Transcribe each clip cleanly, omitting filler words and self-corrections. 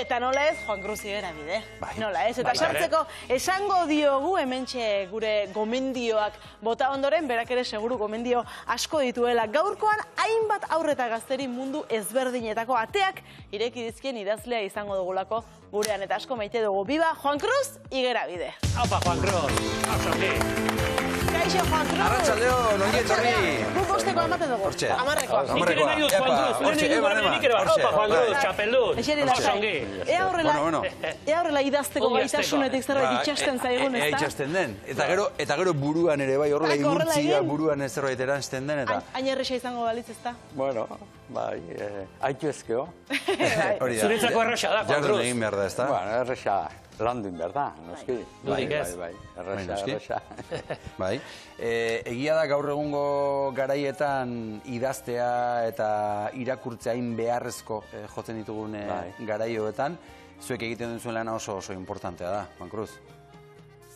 Eta nola ez, Juan Cruz Igerabide. Nola ez, eta sartzeko esango diogu hementxe gure gomendioak bota ondoren, berak ere seguru gomendio asko dituela. Gaurkoan hainbat aurreta gazteri mundu ezberdinetako ateak ireki dizkien idazlea izango dugulako gurean, eta asko maite dugu. Biba Juan Cruz Igerabide. Aupa, Juan Cruz. Kaixo, Juan Cruz. Arratxaldeo, nongi etorri. Guk bosteko amate dugu. Amarrekoa. Nik ere nahi dut, Juan Cruz. Nik ere aupa, Juan Cruz, txapeldun. Ea horrela idazteko gaitasunetik zerbait itxasten zaigun, ez da? Itxasten den. Eta gero buruan ere bai, horrela igurtzia buruan ez zerbait eranzten den, eta... Hain erresa izango balitz, ez da? Bueno, bai, haitu ezkeo. Zuretzako erresa da, Juan Cruz. Jardun egin behar da, ez da? Bueno, erresa landun behar da, noski. Dudik ez. Bai, erresa. Bai. Egia da gaur egungo garaietan idaztea eta irakurtzea hain beharrezko jotzen ditugun garaioetan, zuek egiten duzuen lana oso importantea da, Juan Cruz.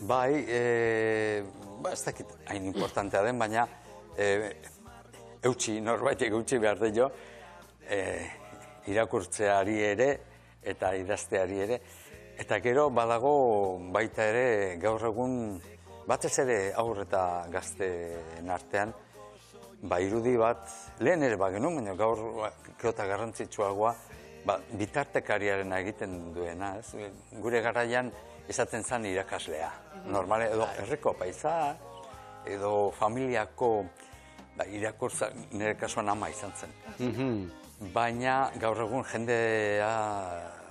Bai, ez dakit hain importantea den, baina norbaitek eutxi behar da jo, irakurtzeari ere eta idazteari ere. Eta gero badago baita ere gaur egun batez ere aur eta gazteen artean irudi bat, lehen ere bagenuen, baina gaur geota garrantzitsuagoa bitartekariaren egiten duena. Gure garaian izaten zen irakaslea. Normale edo herriko paisa edo familiako irakurtza nire kasuan ama izan zen. Baina gaur egun jendea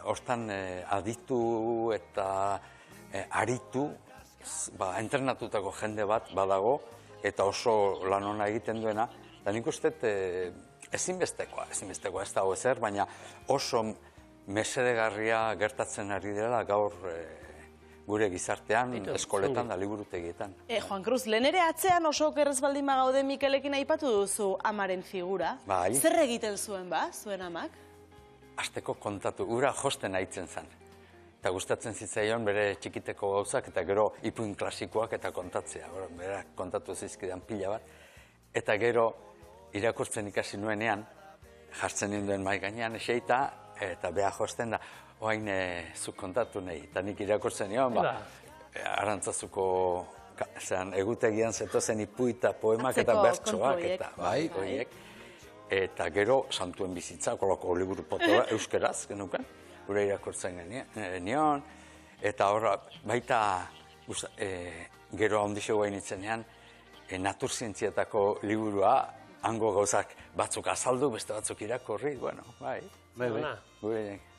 hortan aditu eta aritu, entrenatutako jende bat badago, eta oso lan ona egiten duena, eta nik uste ezinbestekoa ez dago ezer, baina oso mesedegarria gertatzen ari dela gaur gure gizartean, eskoletan da liburutegietan. Juan Cruz, lehen ere atzean oso okerrez baldin bagaude Mikelekin aipatu duzu amaren figura. Zer egiten zuen zuen amak? Azteko kontatu, ura josten haitzen zen. Eta gustatzen zitzaion bere txikiteko gauzak eta gero ipuin klasikoak eta kontatzea. Berak kontatu zizkidan pila bat. Eta gero irakurtzen ikasi nuenean, jartzen ninduen mai gainean eseita, eta beha josten da, oain zuk kontatu nahi. Eta nik irakurtzen nion, Arantzazuko egutegian zetozen ipuita poemak eta bertsoak eta horiek. Eta gero santuen bizitza, koloko liburu potoa euskeraz, genuken, gure irakurtzen nion. Eta horra, baita gero handixo guain itzenean, naturzientziatako liburua, hango gauzak batzuk azaldu, beste batzuk irakurri, bueno, bai.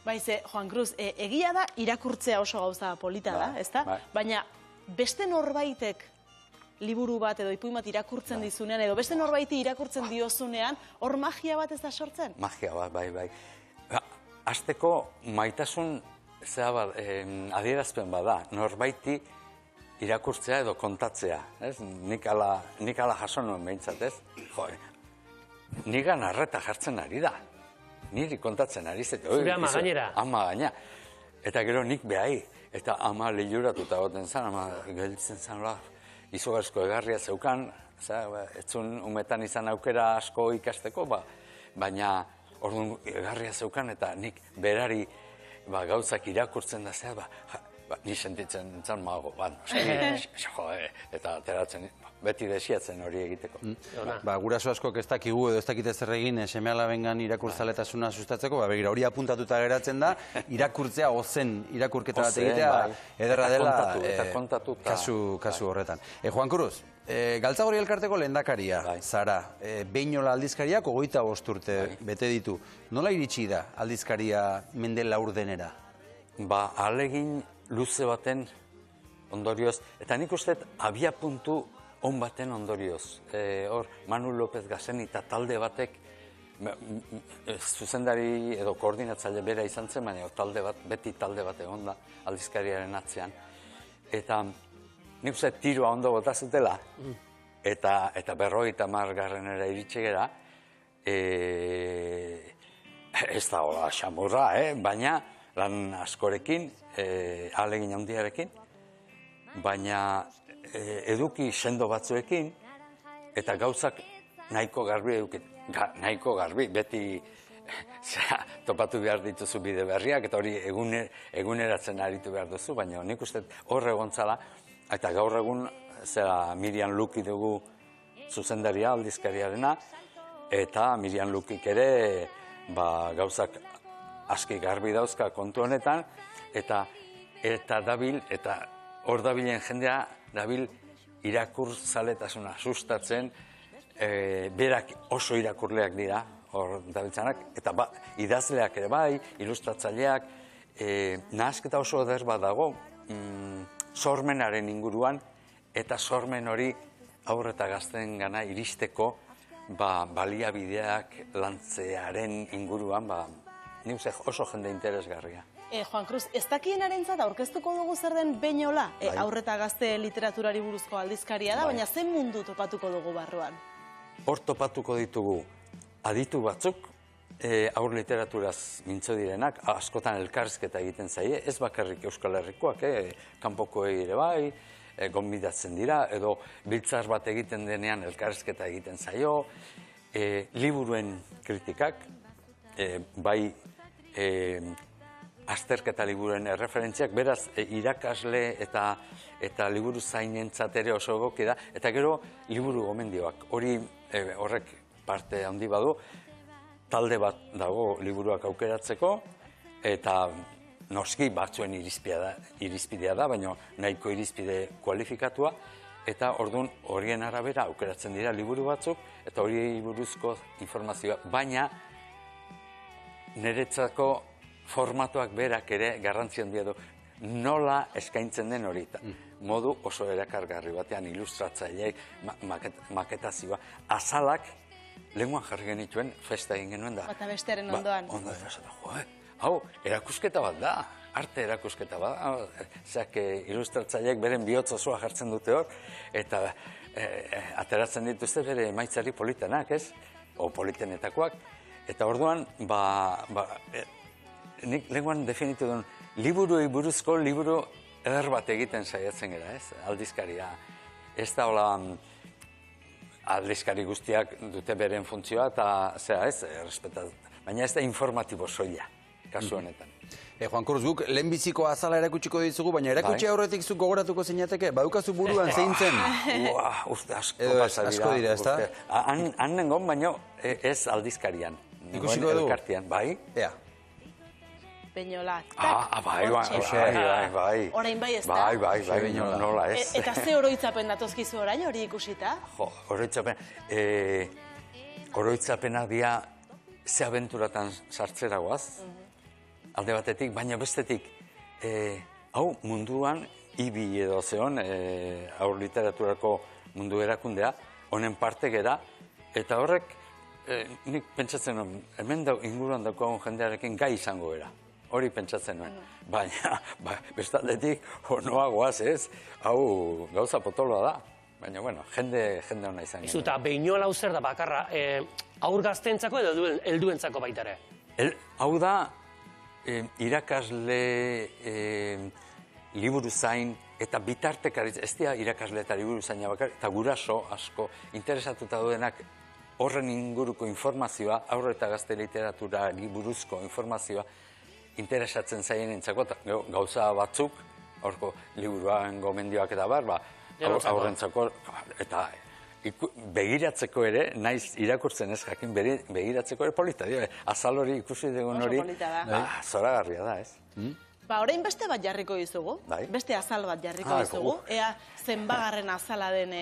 Baize, Juan Cruz, egia da irakurtzea oso gauza polita da, ez da? Baina beste norbaitek liburu bat edo ipuin bat irakurtzen dizunean, edo beste norbaiti irakurtzen diozunean, hor magia bat ez da sortzen? Magia bat, bai. Azteko maitasun adierazpen bada, norbaiti irakurtzea edo kontatzea. Nik ala jaso nuen behintzat, ez? Nigan arreta jartzen ari da. Niri kontatzen ari zete. Zure ama gainera. Ama gaina. Eta gero nik behai. Eta ama lehuratuta goten zen, ama gelditzen zen izugarrizko egarria zeukan, etzun umetan izan aukera asko ikasteko, baina orduan egarria zeukan eta nik berari gauzak irakurtzen da zea, ni sentitzen zen mago, eta ateratzen, beti desiatzen hori egiteko. Guraso askok ez dakigu edo ez dakite zer egin seme-alabengan irakurtzaletasuna sustatzeko, begira hori apuntatuta geratzen da, irakurtzea ozen irakurketa bat egitea, ederra dela kasu horretan. Juan Cruz, Galtzagorri elkarteko lehendakaria, zara, Behinola aldizkariak 25 urte bete ditu. Nola iritsi da aldizkaria mende laurdenera? Ahalegin luze baten ondorioz, eta nik uste abia puntu on baten ondorioz. Hor, Manu López Gazen eta talde batek, zuzendari edo koordinatzaile bera izan zen, baina beti talde bat egon da aldizkariaren atzean. Eta nik uste tiroa ondo bota zutela, eta 50. iritsi gera, ez da hola xamurra, baina lan askorekin, ahalegin handiarekin, baina eduki sendo batzuekin, eta gauzak nahiko garbi edukin. Nahiko garbi, beti topatu behar dituzu bide berriak, eta hori eguneratzen aritu behar duzu, baina nik uste hor egontzala, eta gaur egun Miriam Luki dugu zuzendaria aldizkariarena, eta Miriam Lukik ere gauzak aski garbi dauzka kontu honetan, eta dabil, eta hor dabilen jendea, dabil irakurzaletasuna sustatzen, berak oso irakurleak dira, hor dabiltzanak, eta idazleak ere bai, ilustratzaileak, nahasketa oso eder bat dago, sormenaren inguruan, eta sormen hori aurre eta gazteen gana iristeko baliabideak lantzearen inguruan, nik oso jende interesgarria. Juan Cruz, ez dakienaren aurkeztuko dugu zer den Beñola, aurre eta gazte literaturari buruzko aldizkaria da, baina zen mundu topatuko dugu barruan? Hor topatuko ditugu aditu batzuk, aur literaturaz mintzo direnak, askotan elkarrizketa egiten zaie, ez bakarrik Euskal Herrikoak, kanpokoei ere bai, gonbidatzen dira, edo biltzar bat egiten denean elkarrizketa egiten zaio, liburuen kritikak, bai azterketa liburuen referentziak, beraz irakasle eta liburu zainentzat ere oso egoki da, eta gero liburu gomendioak, horrek parte handi badu, talde bat dago liburuak aukeratzeko, eta noski batzuen irizpidea da, baina nahiko irizpide kualifikatua, eta orduan horien arabera aukeratzen dira liburu batzuk, eta hori buruzko informazioa, baina niretzako formatuak berak ere garrantzi handia du, nola eskaintzen den hori, modu oso erakargarri batean ilustratzaileek, maketazioa, azalak, lenguan jarri genituen, festa egin genuen da. Bata bestearen ondoan. Hau, erakusketa bat da, arte erakusketa bat da. Zeak ilustratzaileek beren bihotz osoa jartzen dute hor, eta ateratzen dituzte bere emaitzari politenak, ez? O politenetakoak. Eta orduan, nik lenguan definitu duen, liburuei buruzko liburu eder bat egiten saiatzen gara, ez? Aldizkaria. Ez da hola aldizkari guztiak dute beren funtzioa, eta zera ez, baina ez da informatibo soila, kasu honetan. Juan Cruz, guk lehenbiziko azala erakutsiko dizugu, baina erakutsi aurretik zuk gogoratuko zeinateke, badukazu buruan zein zen? Uste, asko dira, ez da? Han nengon, baina ez aldizkarian. Ikusiko edu? Elkartian, bai? Ea. Beñola. Bai. Orain bai ez da? Bai, nola ez. Eta ze oroitzapen datozkizu orain hori ikusita? Jo, oroitzapena dia ze abenturatan sartzera guaz, alde batetik, baina bestetik, hau munduan, ibi edo zeon, aur literaturako mundu erakundea, honen parte gera, eta horrek, nik pentsatzen nuen, hemen inguruan daukagun jendearekin gai izango gara. Hori pentsatzen nuen. Baina, bestaldetik, honoa goaz ez, hau gauza potoloa da. Baina, bueno, jende hona izan. Izu, eta Beñola zer da bakarra, aur gaztentzako edo helduentzako baita ere? Hau da, irakasle, liburu zain, eta bitartekaritz, ez dira irakasle eta liburu zaina bakar, eta guraso asko interesatuta duenak horren inguruko informazioa, aurre eta gazte literatura buruzko informazioa, interesatzen zaien entzako, gauza batzuk, horko liburuan gomendioak eta bar, aurrentzako, eta begiratzeko ere, naiz irakurtzen ez jakin, begiratzeko ere polita, azal hori ikusi dugun hori, zoragarria da, ez? Orain beste bat jarriko dizugu, beste azal bat jarriko dizugu, ea zenbagarren azala den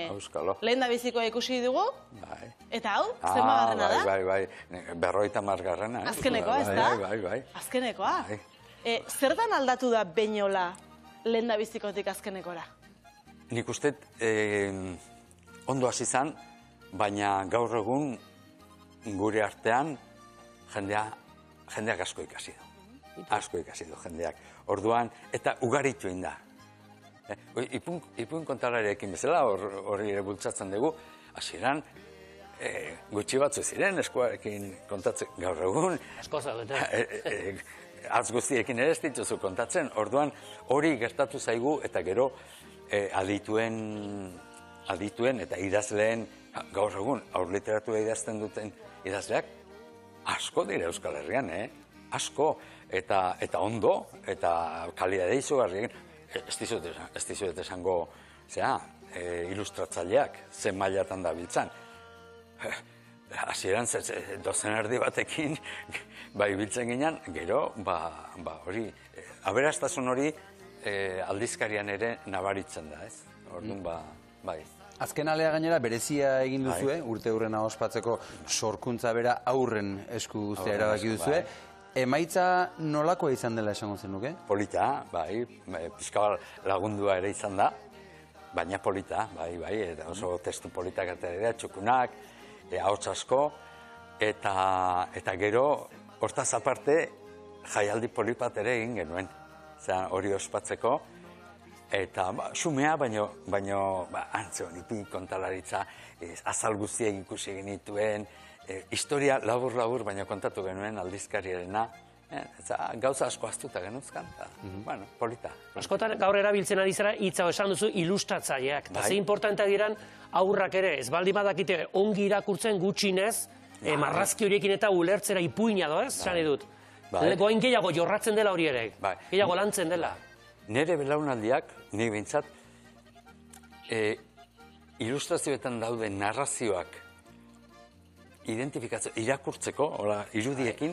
lehen da bizikoa ikusi dugu, eta hau, zenbagarrena da? Bai, 50. Azkenekoa, ez da? Bai. Azkenekoa. Zertan aldatu da Beñola lehen da bizikotik azkenekora? Nik uste ondo hasi izan, baina gaur egun gure artean jendeak asko ikasi du. Asko ikasi du jendeak. Orduan, eta ugaritu egin da. Ipuin kontalarekin bezala, hori ere bultzatzen dugu, hasieran gutxi batzu ziren, eskuarekin kontatzen gaur egun. Asko zaudete. Atz guztiekin ere ez dituzu kontatzen. Orduan, hori gertatu zaigu, eta gero adituen eta idazleen gaur egun aur literatura idazten duten idazleak asko dira Euskal Herrian, asko, eta ondo, eta kalidade izugarri egin. Ez dizuet esango, ilustratzaileak, zen mailatan da biltzan. Hasieran dozen erdi batekin, biltzen ginen, gero, hori, aberastasun hori aldizkarian ere nabaritzen da, ez? Orduan, bai. Azken alea gainera berezia egin duzue, urte hurrena ospatzeko sorkuntza bera aurren esku guztia erabaki duzue. Emaitza nolakoa izan dela esango zenuke? Polita, bai, pixka lagundua ere izan da, baina polita, bai, oso testu politak atera, txukunak, ahots asko, eta gero, hortaz aparte, jaialdi polipat ere egin genuen, hori ospatzeko, eta xumea, baino antze honitik, kontalaritza, azal guztiak ikusi genituen, historia labur, baina kontatu genuen aldizkariarena, gauza asko aztuta genuzkan, bueno, polita. Askotan gaur erabiltzen ari zara, hitza esan duzu ilustratzaileak, eta ze importantea diran aurrak ere, ez baldin badakite ongi irakurtzen gutxinez, marrazki horiekin eta ulertzera ipuina doez, esan edut. Goain gehiago jorratzen dela hori ere, gehiago lantzen dela. Nere belaunaldiak, nik behintzat, ilustrazioetan dauden narrazioak identifikatzeko, irakurtzeko, irudiekin,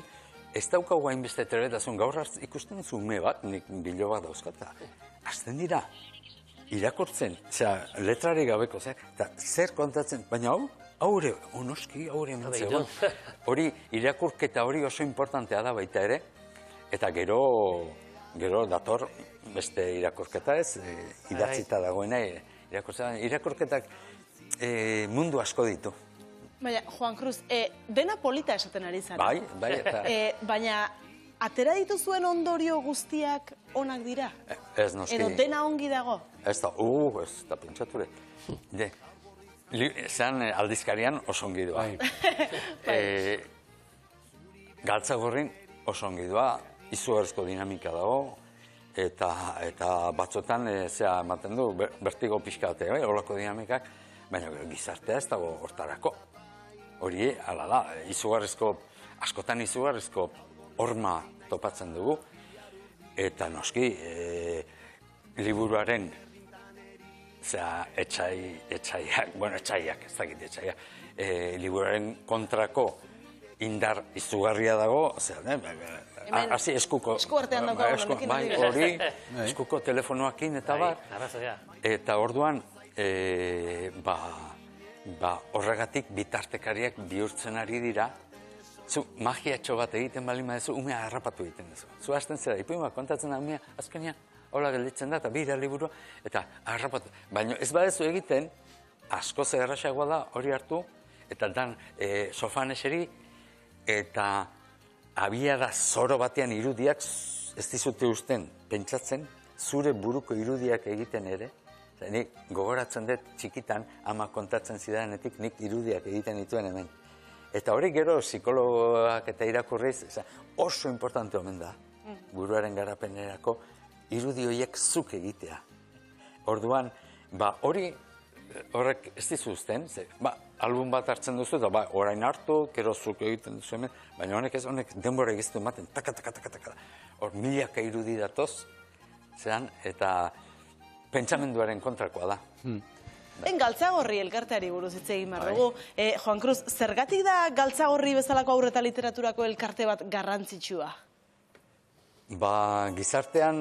ez daukagu hainbeste trebetasun gaur ikusten zume bat, nik bilo bat dauzkat, azten dira, irakurtzen, letrari gabeko, eta zer kontatzen, baina haure, onoski, haure mentzegoen. Hori, irakurketa hori oso importantea da baita ere, eta gero dator beste irakurketa ez, idatzita dagoena, irakurketak mundu asko ditu. Baina, Juan Cruz, dena polita esaten ari zara. Bai. Baina, atera dituzuen ondorio guztiak onak dira? Ez noski. Edo dena ongi dago? Ez da pentsature. Zean aldizkarian oso ongi doa. Galtzagorrin oso ongi doa, izugarrizko dinamika dago, eta batzotan ematen du, bertigo pixkate, horako dinamikak, baina gizartea ez dago hortarako. Hori, ala da, askotan izugarrizko horma topatzen dugu, eta noski, liburuaren etxaiak, ez dakit etxaiak, liburuaren kontrako indar izugarria dago, hasi eskuko... Esku artean daukagun, hori, eskuko telefonoakin eta bar, eta orduan, horregatik bitartekariak bihurtzen ari dira, zu magiatxo bat egiten bali madezu, umea harrapatu egiten duzu. Zu hasten zera, ipuima kontatzen da, umea azkenean, hola gelditzen da, eta bira liburua, eta harrapatu. Baina ez badezu egiten, asko zerraxagoa da hori hartu, eta dan sofan eseri, eta abiada zoro batean irudiak, ez dizute usten, pentsatzen, zure buruko irudiak egiten ere, nik gogoratzen dut txikitan ama kontatzen zidanetik nik irudiak egiten dituen hemen. Eta hori gero psikologoak eta irakurriz oso importante omen da, buruaren garapenerako irudi horiek zuk egitea. Orduan, horrek ez dizu uzten, album bat hartzen duzu eta orain hartu, gero zuk egiten duzu hemen, baina honek denbora egiztu ematen, taka, hor milaka irudi datoz, eta pentsamenduaren kontrakoa da. Galtzagorri elkarteari buruz hitz egin behar dugu. Juan Cruz, zergatik da Galtzagorri bezalako haur eta literaturako elkarte bat garrantzitsua? Gizartean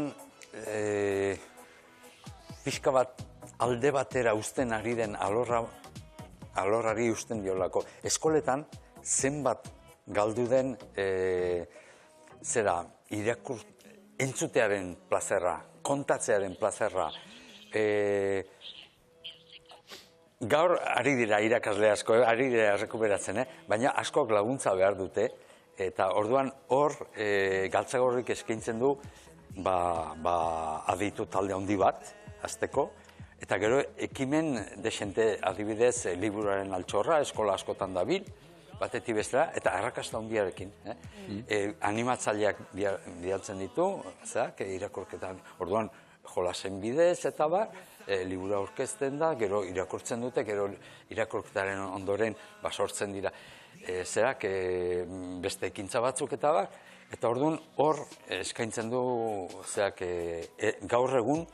pixka bat alde batera usten ari den alorrari usten diolako. Eskoletan zenbat galdu den entzutearen plazerra, kontatzearen plazerra, gaur ari dira irakasle asko, ari dira errekuperatzen, baina askok laguntza behar dute, eta orduan hor Galtzagorrik eskaintzen du aditu talde handi bat, azteko, eta gero ekimen desente adibidez liburuaren altxorra, eskola askotan dabil, batetik bestera, eta arrakasta handiarekin. Animatzaileak bialtzen ditu, irakurketan, orduan jolasen bidez eta libura aurkezten da, gero irakurtzen dute, gero irakurketaren ondoren sortzen dira. zerak beste ekintza batzuk eta bar, eta orduan hor eskaintzen du zerak gaur egun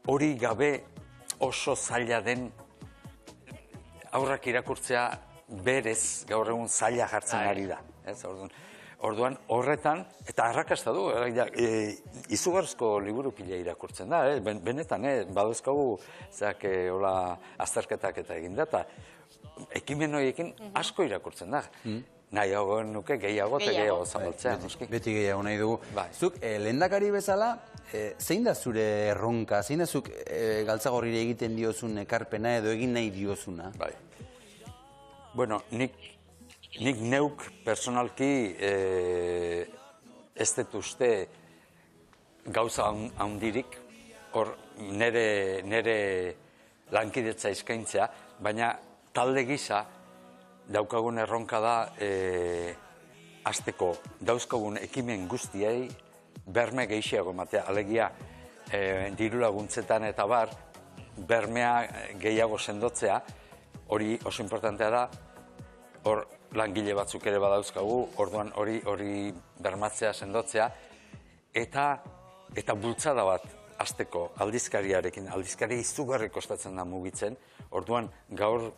hori gabe oso zaila den aurrak irakurtzea berez gaur egun zaila jartzen ari da. Orduan horretan, eta arrakasta du, izugarrizko liburu pila irakurtzen da, benetan, baduzkagu zeak azterketak eta egin da, eta ekimen horiekin asko irakurtzen da. Nahiago nuke gehiago eta gehiago zabaltzea. Beti gehiago nahi dugu. Zuk, lehendakari bezala, zein da zure erronka, zein da zuk Galtzagorriri egiten diozun ekarpena edo egin nahi diozuna? Bai. Bueno, nik neuk personalki ez dut uste gauza handirik, hor nire lankidetza eskaintzea, baina talde gisa daukagun erronka da hasteko dauzkagun ekimen guztiei berme gehiago ematea, alegia diru laguntzetan eta bar, bermea gehiago sendotzea, hori oso importantea da, hor langile batzuk ere badauzkagu, orduan hori bermatzea, sendotzea, eta bultzada bat hasteko aldizkariarekin, aldizkari izugarri kostatzen da mugitzen, orduan gaur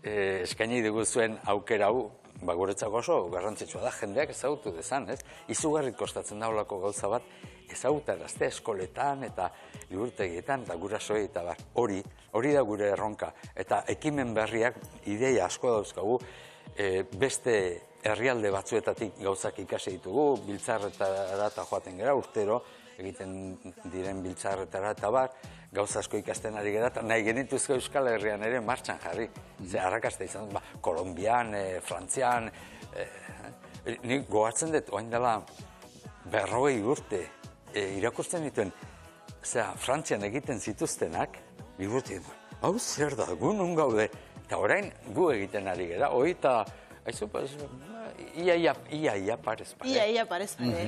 eskaini dugu zuen aukera hau, guretzako oso garrantzitsua da, jendeak ezagutu dezan, ez? Izugarri kostatzen da holako gauza bat, ezagutarazte eskoletan eta liburutegietan eta gurasoei eta bar. Hori da gure erronka. Eta ekimen berriak, ideia asko dauzkagu, beste herrialde batzuetatik gauzak ikasi ditugu, biltzarretara eta joaten gera, urtero egiten diren biltzarretara eta bar, gauza asko ikasten ari gara, eta nahi genituzko Euskal Herrian ere martxan jarri. Ze arrakasta izan dut, Kolombian, Frantzian, nik gogatzen dut, oain dela 40 urte irakurtzen dituen, Frantzian egiten zituztenak, liburutik, hau zer da, gu nun gaude, eta orain gu egiten ari gara, hoi eta, ia parez pare. Ia parez pare.